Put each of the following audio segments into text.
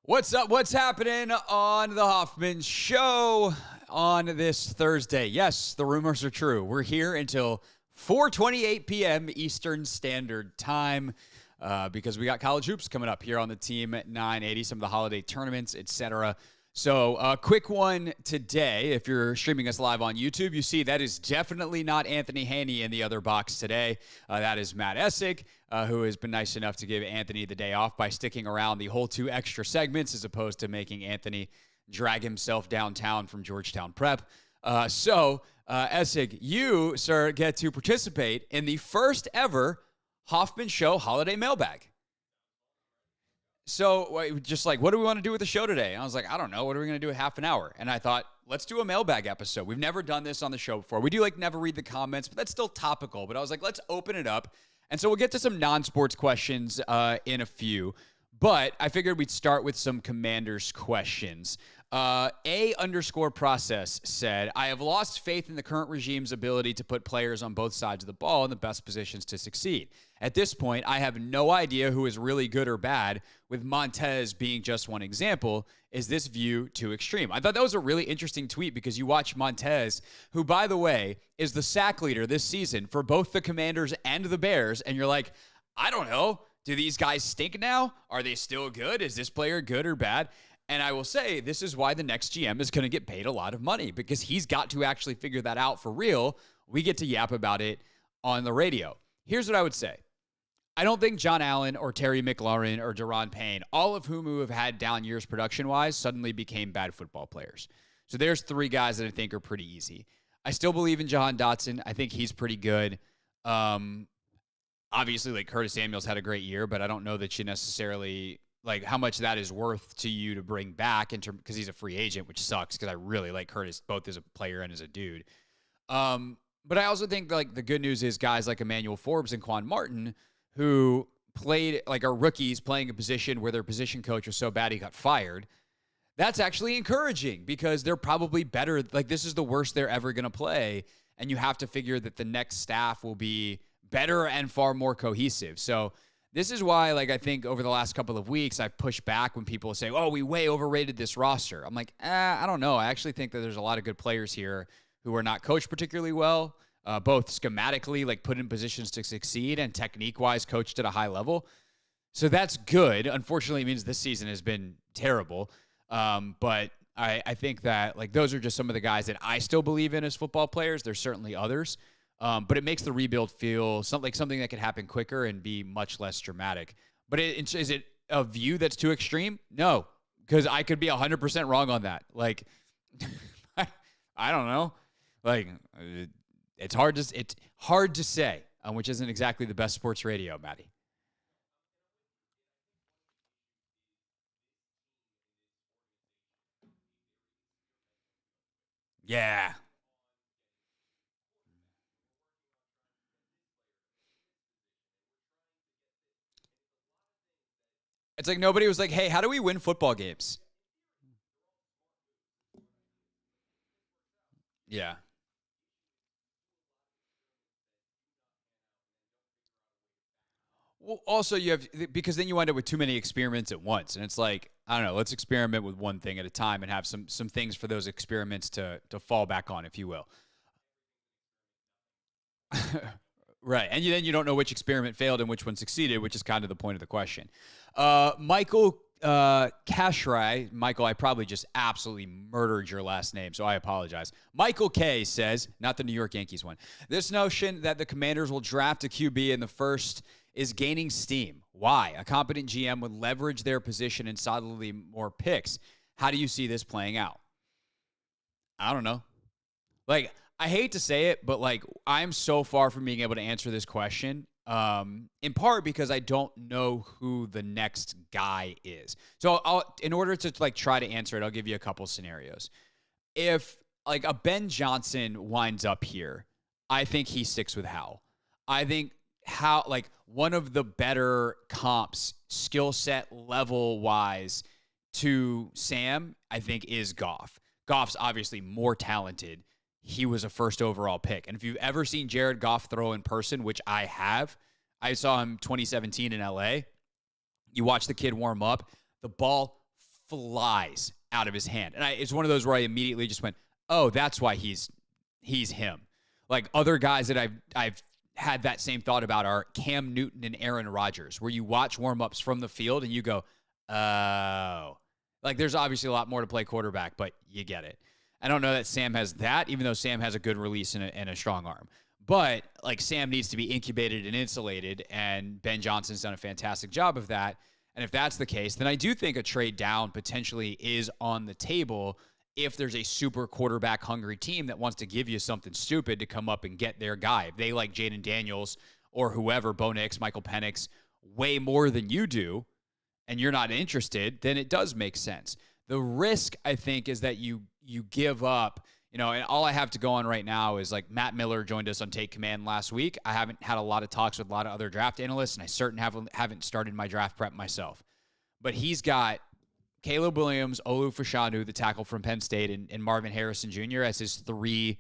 What's up? What's happening on the Hoffman Show on this Thursday? Yes, the rumors are true. We're here until 4:28 p.m. Eastern Standard Time because we got college hoops coming up here on the team at 980, some of the holiday tournaments, etc. So a quick one today. If you're streaming us live on YouTube, you see that is definitely not Anthony Haney in the other box today. That is Matt Essig, who has been nice enough to give Anthony the day off by sticking around the whole 2 extra segments as opposed to making Anthony drag himself downtown from Georgetown Prep. Essig, you, sir, get to participate in the first ever Hoffman Show Holiday Mailbag. So just like, what do we want to do with the show today? And I was like, I don't know. What are we going to do in half an hour? And I thought, let's do a mailbag episode. We've never done this on the show before. We do like never read the comments, but that's still topical. But I was like, let's open it up. And so we'll get to some non-sports questions in a few. But I figured we'd start with some Commanders questions. A_process said, I have lost faith in the current regime's ability to put players on both sides of the ball in the best positions to succeed. At this point, I have no idea who is really good or bad, with Montez being just one example. Is this view too extreme? I thought that was a really interesting tweet because you watch Montez, who, by the way, is the sack leader this season for both the Commanders and the Bears, and you're like, I don't know. Do these guys stink now? Are they still good? Is this player good or bad? And I will say, this is why the next GM is going to get paid a lot of money, because he's got to actually figure that out for real. We get to yap about it on the radio. Here's what I would say. I don't think John Allen or Terry McLaurin or Daron Payne, all of whom who have had down years production-wise, suddenly became bad football players. So there's 3 guys that I think are pretty easy. I still believe in Jahan Dotson. I think he's pretty good. Obviously, like Curtis Samuel's had a great year, but I don't know that you necessarily like how much that is worth to you to bring back in terms, because he's a free agent, which sucks because I really like Curtis both as a player and as a dude. But I also think like the good news is guys like Emmanuel Forbes and Quan Martin, who played like are rookies playing a position where their position coach was so bad he got fired. That's actually encouraging because they're probably better. Like this is the worst they're ever going to play. And you have to figure that the next staff will be better and far more cohesive. So this is why, like, I think over the last couple of weeks, I've pushed back when people say, oh, we way overrated this roster. I'm like, I don't know. I actually think that there's a lot of good players here who are not coached particularly well, both schematically, like put in positions to succeed, and technique-wise coached at a high level. So that's good. Unfortunately, it means this season has been terrible. But I think that, like, those are just some of the guys that I still believe in as football players. There's certainly others. But it makes the rebuild feel something that could happen quicker and be much less dramatic. But is it a view that's too extreme? No, because I could be 100% wrong on that. Like, I don't know. Like, it's hard to say, which isn't exactly the best sports radio, Maddie. Yeah. It's like nobody was like, hey, how do we win football games? Yeah. Well, also you have, because then you wind up with too many experiments at once. And it's like, I don't know, let's experiment with one thing at a time and have some things for those experiments to fall back on, if you will. Right. And then you don't know which experiment failed and which one succeeded, which is kind of the point of the question. Michael Kashrai, Michael, I probably just absolutely murdered your last name, so I apologize. Michael K says, not the New York Yankees one, this notion that the Commanders will draft a QB in the first is gaining steam. Why? A competent GM would leverage their position and solidly more picks. How do you see this playing out? I don't know. Like, I hate to say it, but like I'm so far from being able to answer this question, in part because I don't know who the next guy is. So in order to like try to answer it, I'll give you a couple scenarios. If like a Ben Johnson winds up here, I think he sticks with Howell. I think how like one of the better comps, skill set level wise to Sam, I think is Goff. Goff's obviously more talented. He was a first overall pick. And if you've ever seen Jared Goff throw in person, which I have, I saw him 2017 in LA. You watch the kid warm up. The ball flies out of his hand. And it's one of those where I immediately just went, oh, that's why he's him. Like other guys that I've had that same thought about are Cam Newton and Aaron Rodgers, where you watch warm-ups from the field and you go, oh. Like there's obviously a lot more to play quarterback, but you get it. I don't know that Sam has that, even though Sam has a good release and a strong arm. But like Sam needs to be incubated and insulated, and Ben Johnson's done a fantastic job of that. And if that's the case, then I do think a trade down potentially is on the table if there's a super quarterback hungry team that wants to give you something stupid to come up and get their guy. If they like Jaden Daniels or whoever, Bo Nix, Michael Penix, way more than you do, and you're not interested, then it does make sense. The risk, I think, is that you give up, and all I have to go on right now is like Matt Miller joined us on Take Command last week. I haven't had a lot of talks with a lot of other draft analysts, and I certainly haven't started my draft prep myself. But he's got Caleb Williams, Olu Fashanu, the tackle from Penn State, and Marvin Harrison Jr. as his 3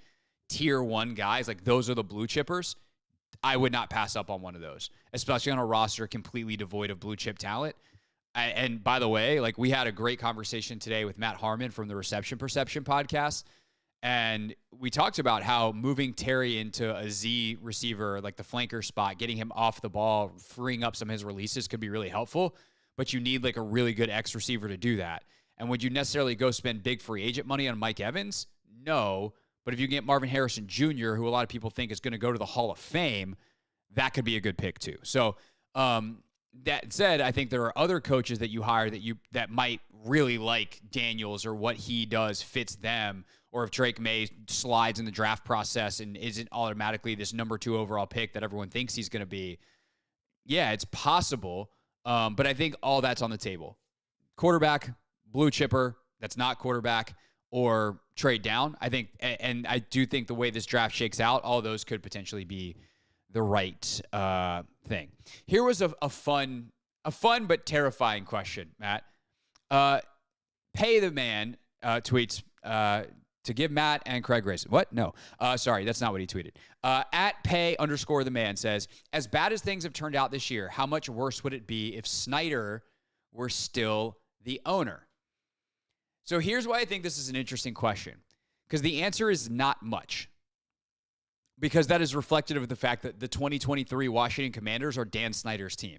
tier 1 guys. Like those are the blue chippers. I would not pass up on one of those, especially on a roster completely devoid of blue chip talent. And by the way, like we had a great conversation today with Matt Harmon from the Reception Perception podcast. And we talked about how moving Terry into a Z receiver, like the flanker spot, getting him off the ball, freeing up some of his releases could be really helpful. But you need like a really good X receiver to do that. And would you necessarily go spend big free agent money on Mike Evans? No. But if you get Marvin Harrison Jr., who a lot of people think is going to go to the Hall of Fame, that could be a good pick too. So, that said, I think there are other coaches that you hire that might really like Daniels or what he does fits them, or if Drake May slides in the draft process and isn't automatically this number 2 overall pick that everyone thinks he's going to be. Yeah, it's possible, but I think all that's on the table. Quarterback, blue chipper, that's not quarterback, or trade down. I think, and I do think the way this draft shakes out, all those could potentially be the right thing. Here was a fun but terrifying question, Matt. Pay the man tweets to give Matt and Craig Grayson. What? No. Sorry, that's not what he tweeted. At pay_the man says, as bad as things have turned out this year, how much worse would it be if Snyder were still the owner? So here's why I think this is an interesting question, because the answer is not much. Because that is reflective of the fact that the 2023 Washington Commanders are Dan Snyder's team.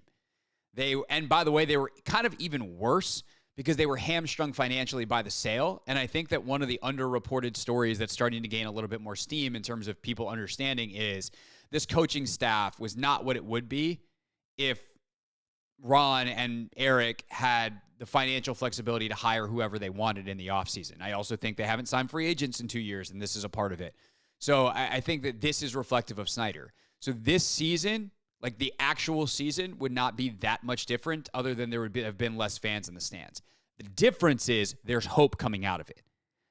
And by the way, they were kind of even worse because they were hamstrung financially by the sale. And I think that one of the underreported stories that's starting to gain a little bit more steam in terms of people understanding is this coaching staff was not what it would be if Ron and Eric had the financial flexibility to hire whoever they wanted in the offseason. I also think they haven't signed free agents in 2 years, and this is a part of it. So I think that this is reflective of Snyder. So this season, like the actual season, would not be that much different other than there would have been less fans in the stands. The difference is there's hope coming out of it.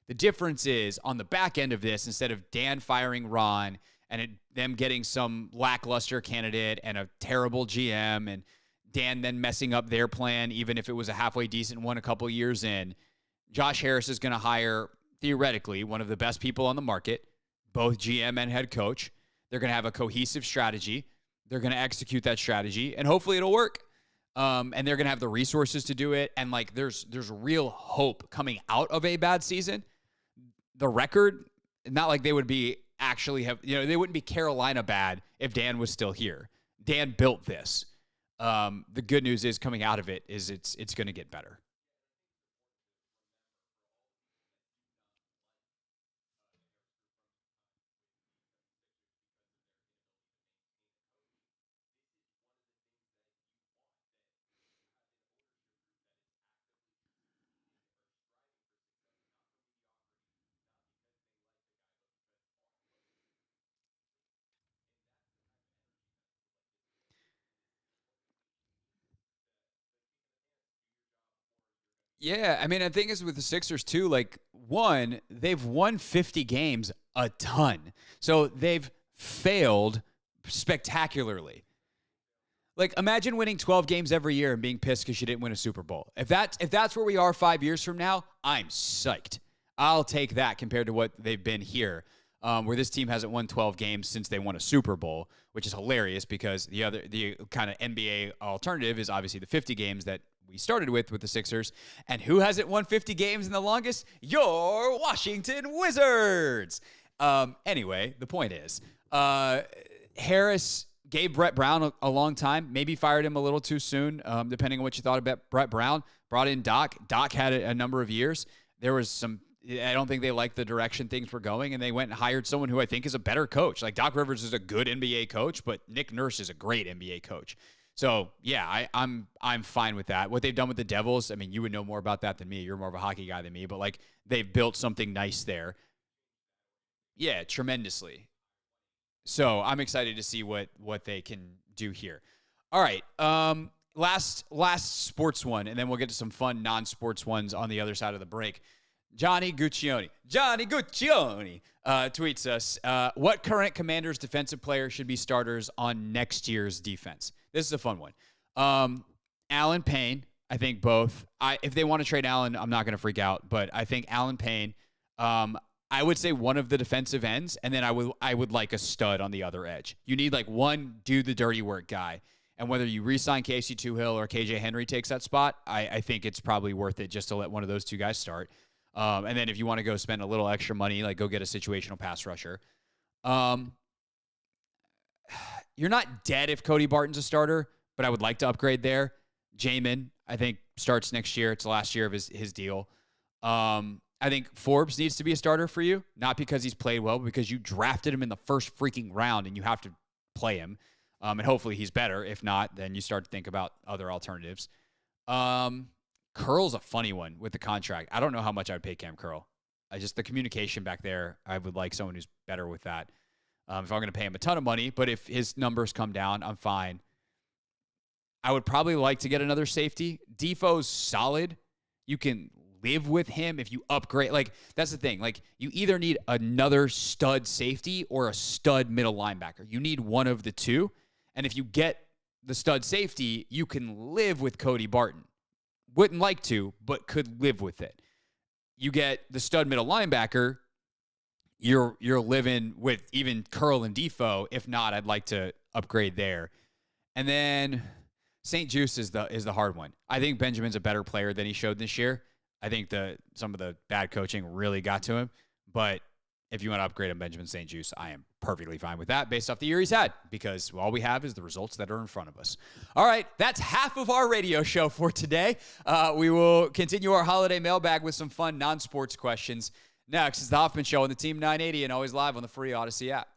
The difference is on the back end of this, instead of Dan firing Ron and them getting some lackluster candidate and a terrible GM and Dan then messing up their plan, even if it was a halfway decent one a couple years in, Josh Harris is going to hire, theoretically, one of the best people on the market, both GM and head coach. They're going to have a cohesive strategy. They're going to execute that strategy, and hopefully it'll work. And they're going to have the resources to do it. And like, there's real hope coming out of a bad season. The record, not like they would be they wouldn't be Carolina bad if Dan was still here. Dan built this. The good news is coming out of it is it's going to get better. Yeah, I mean, the thing is with the Sixers too, like they've won 50 games a ton. So they've failed spectacularly. Like imagine winning 12 games every year and being pissed because you didn't win a Super Bowl. If that's where we are 5 years from now, I'm psyched. I'll take that compared to what they've been here, where this team hasn't won 12 games since they won a Super Bowl, which is hilarious because the kind of NBA alternative is obviously the 50 games that we started with the Sixers. And who hasn't won 50 games in the longest? Your Washington Wizards. Anyway, the point is, Harris gave Brett Brown a long time, maybe fired him a little too soon, depending on what you thought about Brett Brown. Brought in Doc. Doc had a number of years. There was some, I don't think they liked the direction things were going, and they went and hired someone who I think is a better coach. Like, Doc Rivers is a good NBA coach, but Nick Nurse is a great NBA coach. So, yeah, I'm fine with that. What they've done with the Devils, I mean, you would know more about that than me. You're more of a hockey guy than me, but, like, they've built something nice there. Yeah, tremendously. So I'm excited to see what they can do here. All right. Last sports one, and then we'll get to some fun non-sports ones on the other side of the break. Johnny Guccione tweets us, what current Commanders defensive player should be starters on next year's defense? This is a fun one. Allen Payne, I think both. If they want to trade Allen, I'm not going to freak out, but I think Allen Payne, I would say one of the defensive ends, and then I would like a stud on the other edge. You need like one do the dirty work guy. And whether you re-sign Casey Tuhill or KJ Henry takes that spot, I think it's probably worth it just to let one of those two guys start. And then if you want to go spend a little extra money, like go get a situational pass rusher. You're not dead if Cody Barton's a starter, but I would like to upgrade there. Jamin, I think, starts next year. It's the last year of his deal. I think Forbes needs to be a starter for you, not because he's played well, but because you drafted him in the first freaking round and you have to play him. And hopefully he's better. If not, then you start to think about other alternatives. Curl's a funny one with the contract. I don't know how much I would pay Cam Curl. The communication back there, I would like someone who's better with that. If I'm going to pay him a ton of money, but if his numbers come down, I'm fine. I would probably like to get another safety. Defoe's solid. You can live with him if you upgrade. Like, that's the thing. Like, you either need another stud safety or a stud middle linebacker. You need one of the two. And if you get the stud safety, you can live with Cody Barton. Wouldn't like to, but could live with it. You get the stud middle linebacker, you're living with even Curl and Defoe. If not, I'd like to upgrade there. And then St. Juice is the hard one. I think Benjamin's a better player than he showed this year. I think some of the bad coaching really got to him. But if you want to upgrade on Benjamin St. Juice, I am perfectly fine with that based off the year he's had, because all we have is the results that are in front of us. All right, that's half of our radio show for today. We will continue our holiday mailbag with some fun non-sports questions. Next is the Hoffman Show on the Team 980 and always live on the free Odyssey app.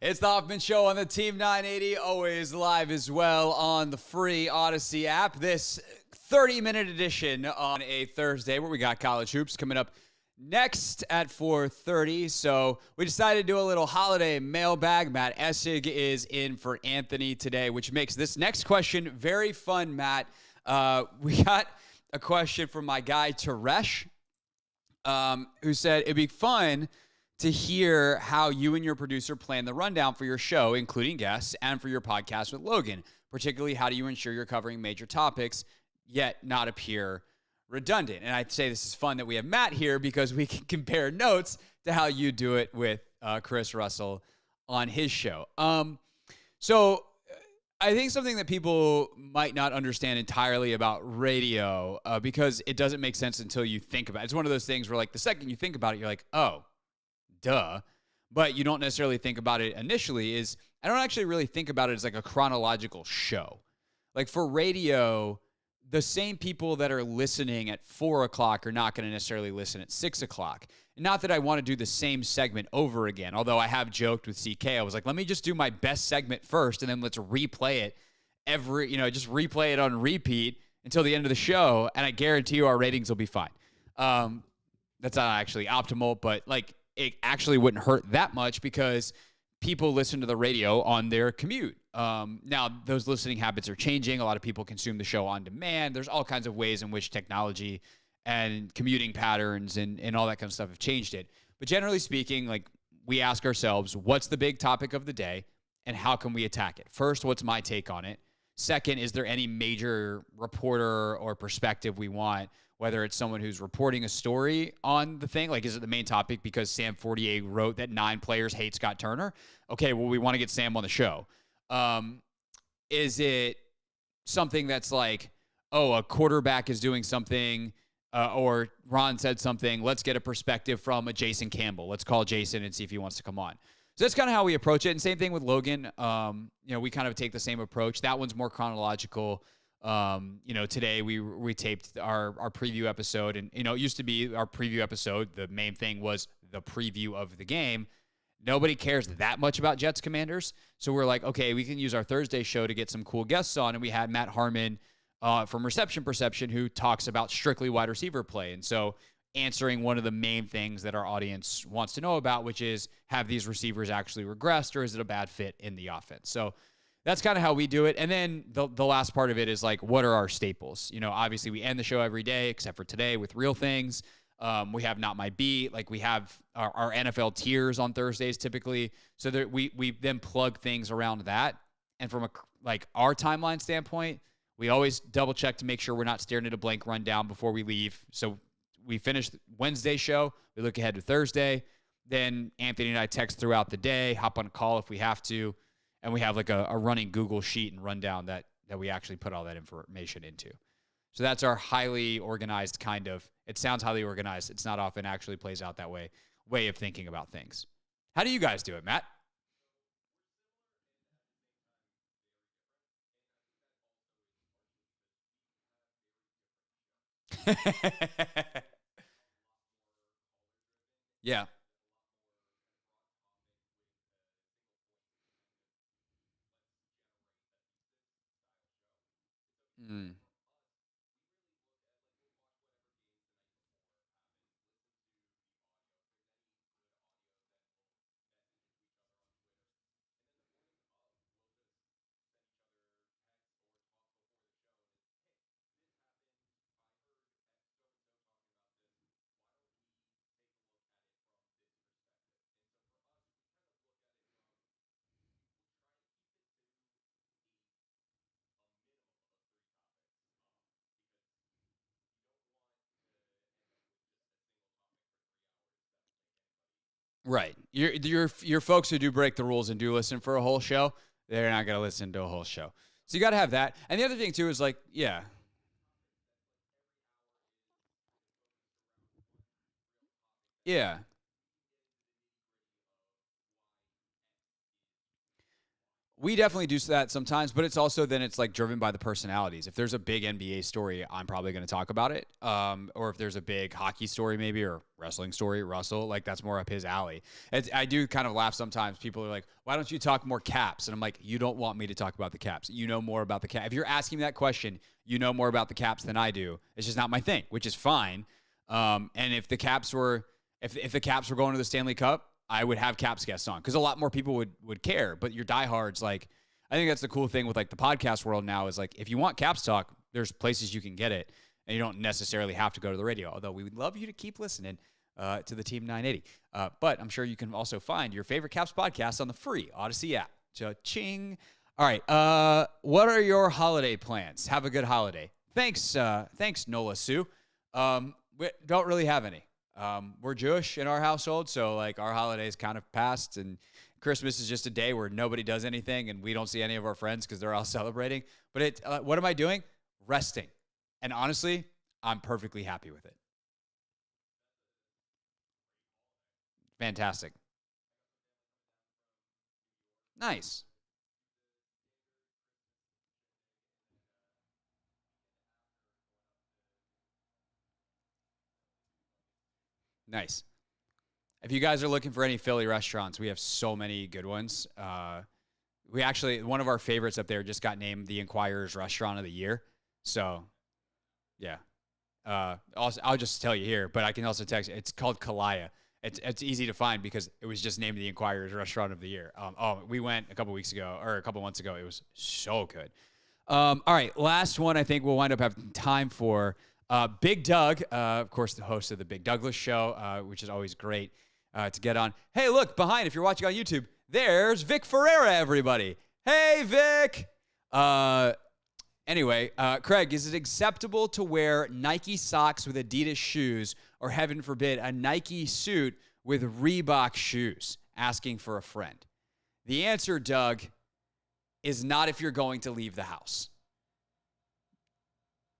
It's the Hoffman Show on the Team 980, always live as well on the free Odyssey app. This 30-minute edition on a Thursday where we got college hoops coming up next at 4:30. So we decided to do a little holiday mailbag. Matt Essig is in for Anthony today, which makes this next question very fun, Matt. We got a question from my guy, Teresh, who said it'd be fun to hear how you and your producer plan the rundown for your show, including guests, and for your podcast with Logan. Particularly, how do you ensure you're covering major topics, yet not appear redundant? And I'd say this is fun that we have Matt here because we can compare notes to how you do it with Chris Russell on his show. So I think something that people might not understand entirely about radio, because it doesn't make sense until you think about it. It's one of those things where, like, the second you think about it, you're like, oh, duh. But you don't necessarily think about it initially. I don't actually really think about it as like a chronological show. Like for radio, the same people that are listening at 4 o'clock are not going to necessarily listen at 6 o'clock. Not that I want to do the same segment over again, although I have joked with CK. I was like, let me just do my best segment first, and then let's replay it just replay it on repeat until the end of the show, and I guarantee you our ratings will be fine. That's not actually optimal, but like it actually wouldn't hurt that much because people listen to the radio on their commute. Now, those listening habits are changing. A lot of people consume the show on demand. There's all kinds of ways in which technology and commuting patterns and all that kind of stuff have changed it. But generally speaking, like, we ask ourselves, what's the big topic of the day and how can we attack it? First, what's my take on it? Second, is there any major reporter or perspective we want, whether it's someone who's reporting a story on the thing, like is it the main topic because Sam Fortier wrote that 9 players hate Scott Turner? Okay, well, we want to get Sam on the show. Is it something that's like, oh, a quarterback is doing something, or Ron said something, let's get a perspective from a Jason Campbell. Let's call Jason and see if he wants to come on. So that's kind of how we approach it. And same thing with Logan. We kind of take the same approach. That one's more chronological. Today we taped our preview episode, and it used to be our preview episode. The main thing was the preview of the game. Nobody cares that much about Jets Commanders, so we're like, okay, we can use our Thursday show to get some cool guests on, and we had Matt Harmon from Reception Perception who talks about strictly wide receiver play, and so answering one of the main things that our audience wants to know about, which is, have these receivers actually regressed, or is it a bad fit in the offense? So that's kind of how we do it. And then the last part of it is like, what are our staples? Obviously we end the show every day except for today with Real Things. We have Not My Beat. Like, we have our NFL tiers on Thursdays typically. So that we then plug things around that. And from our timeline standpoint, we always double check to make sure we're not staring at a blank rundown before we leave. So we finish Wednesday show. We look ahead to Thursday. Then Anthony and I text throughout the day, hop on a call if we have to. And we have like a running Google sheet and rundown that we actually put all that information into. So that's our highly organized it sounds highly organized. It's not often actually plays out that way of thinking about things. How do you guys do it, Matt? Yeah. Mm. Right. Your folks who do break the rules and do listen for a whole show, they're not going to listen to a whole show. So you got to have that. And the other thing too is like, yeah. Yeah. We definitely do that sometimes, but it's also then it's like driven by the personalities. If there's a big NBA story, I'm probably going to talk about it. Or if there's a big hockey story, maybe, or wrestling story, Russell, like that's more up his alley. I do kind of laugh sometimes. People are like, why don't you talk more Caps? And I'm like, you don't want me to talk about the Caps. You know more about the Caps. If you're asking me that question, you know more about the Caps than I do. It's just not my thing, which is fine. And if the Caps were, if the Caps were going to the Stanley Cup, I would have Caps guests on because a lot more people would care. But your diehards, like, I think that's the cool thing with like the podcast world now is like, if you want Caps talk, there's places you can get it, and you don't necessarily have to go to the radio. Although we would love you to keep listening to the Team 980. But I'm sure you can also find your favorite Caps podcast on the free Odyssey app. Cha-ching. All right. What are your holiday plans? Have a good holiday. Thanks, Nola Sue. We don't really have any. We're Jewish in our household, so like our holidays kind of passed, and Christmas is just a day where nobody does anything, and we don't see any of our friends because they're all celebrating. But what am I doing? Resting. And honestly, I'm perfectly happy with it. Fantastic. Nice. Nice. If you guys are looking for any Philly restaurants, we have so many good ones. We actually, one of our favorites up there just got named the Inquirer's Restaurant of the Year. So, yeah. Also, I'll just tell you here, but I can also text. It's called Kalaya. It's easy to find because it was just named the Inquirer's Restaurant of the Year. We went a couple weeks ago or a couple months ago. It was so good. All right, last one. I think we'll wind up having time for Big Doug, of course, the host of the Big Douglas Show, which is always great to get on. Hey, look behind. If you're watching on YouTube, there's Vic Ferreira. Everybody. Hey, Vic. Anyway, Craig, is it acceptable to wear Nike socks with Adidas shoes or, heaven forbid, a Nike suit with Reebok shoes? Asking for a friend. The answer, Doug, is not if you're going to leave the house.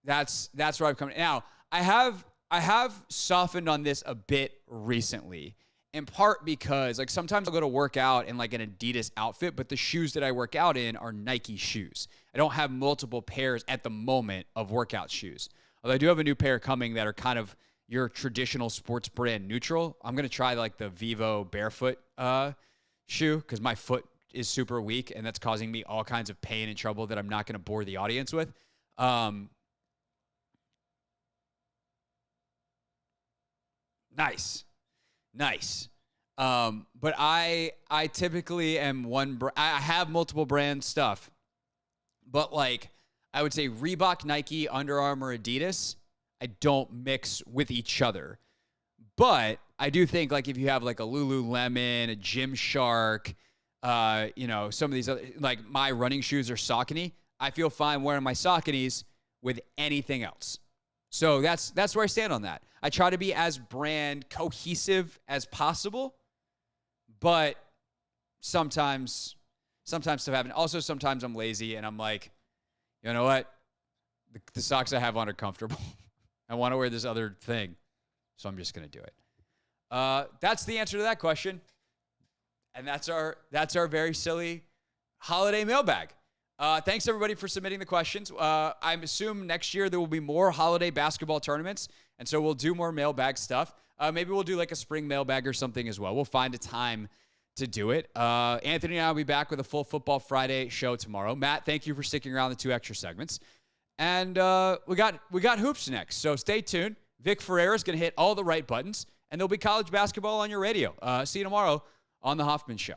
That's where I've come. Now, I have softened on this a bit recently, in part because like sometimes I'll go to work out in like an Adidas outfit, but the shoes that I work out in are Nike shoes. I don't have multiple pairs at the moment of workout shoes. Although I do have a new pair coming that are kind of your traditional sports brand neutral. I'm going to try like the Vivo barefoot shoe because my foot is super weak and that's causing me all kinds of pain and trouble that I'm not going to bore the audience with. Nice. But I typically am I have multiple brand stuff, but like I would say Reebok, Nike, Under Armour, Adidas, I don't mix with each other. But I do think like if you have like a Lululemon, a Gymshark, some of these other, like my running shoes are Saucony, I feel fine wearing my Sauconys with anything else. So that's where I stand on that. I try to be as brand cohesive as possible, but sometimes stuff happens. Also, sometimes I'm lazy and I'm like, you know what? The socks I have on are comfortable. I want to wear this other thing, so I'm just going to do it. That's the answer to that question, and that's our very silly holiday mailbag. Thanks, everybody, for submitting the questions. I assume next year there will be more holiday basketball tournaments, and so we'll do more mailbag stuff. Maybe we'll do like a spring mailbag or something as well. We'll find a time to do it. Anthony and I will be back with a full Football Friday show tomorrow. Matt, thank you for sticking around the 2 extra segments. And we got hoops next, so stay tuned. Vic Ferreira is going to hit all the right buttons, and there'll be college basketball on your radio. See you tomorrow on The Hoffman Show.